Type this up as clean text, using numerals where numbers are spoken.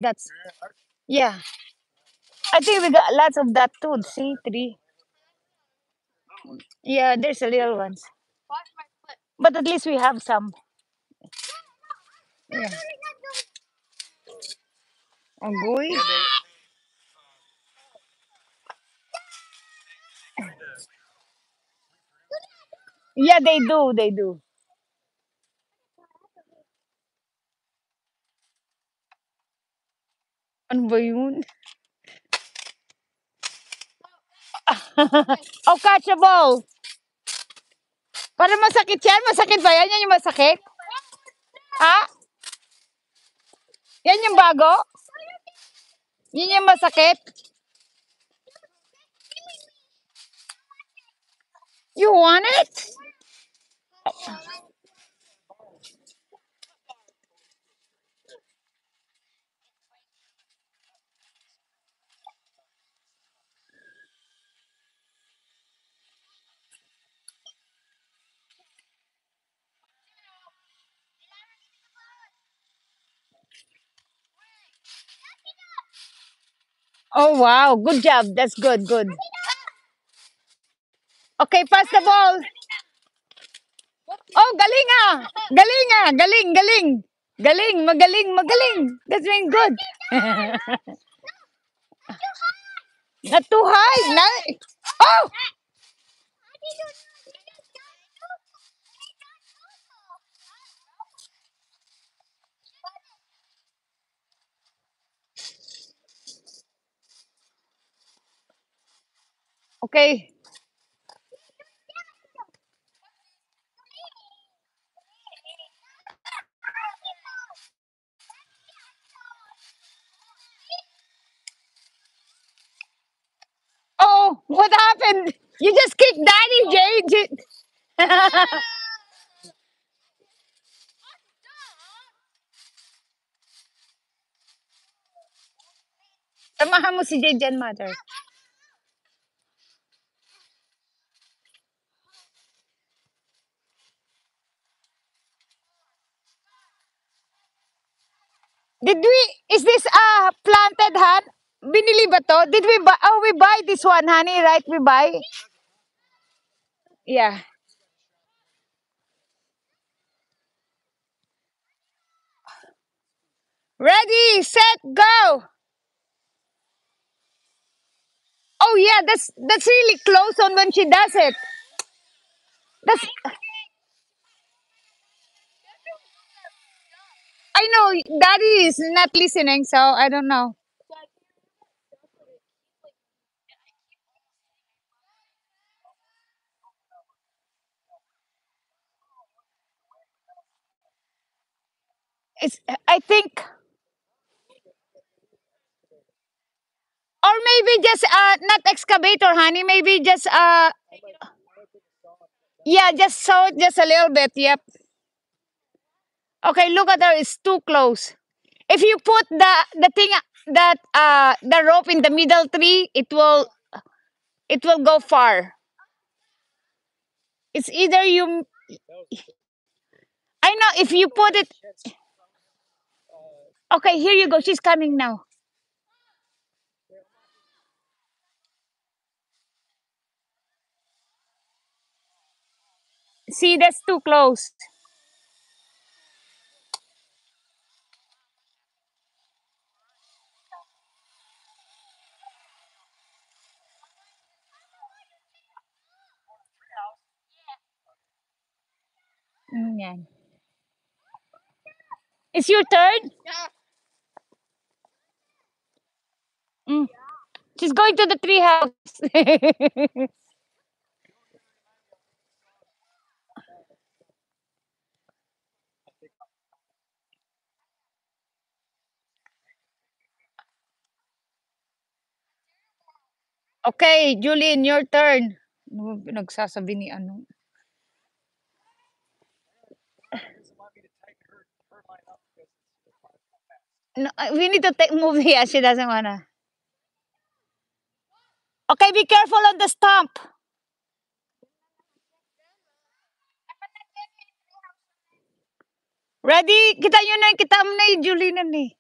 That's yeah. I think we got lots of that too. See, three. Yeah, there's a little ones, but at least we have some. Yeah. Unggoy. Yeah, they do. They do. Ano ba yun? Oh, catchable. Para masakit yan. Masakit ba yan? Yan yung masakit? Ha? Yan yung bago? Yan yung masakit? You want it? Oh, wow. Good job. That's good. Good. Okay, pass the ball. Oh, galing ah. Galing ah. Galing, galing. Galing, magaling, magaling. That's been good. Not too high. Oh, okay. Oh, what happened? You just kicked Daddy, Jade. Samahan mo si Jade dyan, mother. Is this planted, Han? Binili ba to? Did we buy, oh, we buy this one, honey, right? We buy? Yeah. Ready, set, go. Oh, yeah, that's really close on when she does it. That's, I know, Daddy is not listening, so I don't know. It's, I think, or maybe just, not excavator, honey, maybe just, yeah, just sow it just a little bit, yep. Okay, look at her, it's too close. If you put the thing that the rope in the middle tree, it will go far. It's either you. I know if you put it. Okay, here you go. She's coming now. See, that's too close. Yan. It's your turn. Mm. She's going to the tree house. Okay, Julian, your turn. Ano ba pinagsasabi ni ano? No, we need to take movie. Yeah, she doesn't wanna. Okay, be careful on the stump. Ready? Kita nyo na, kita mo na yung Julian eh.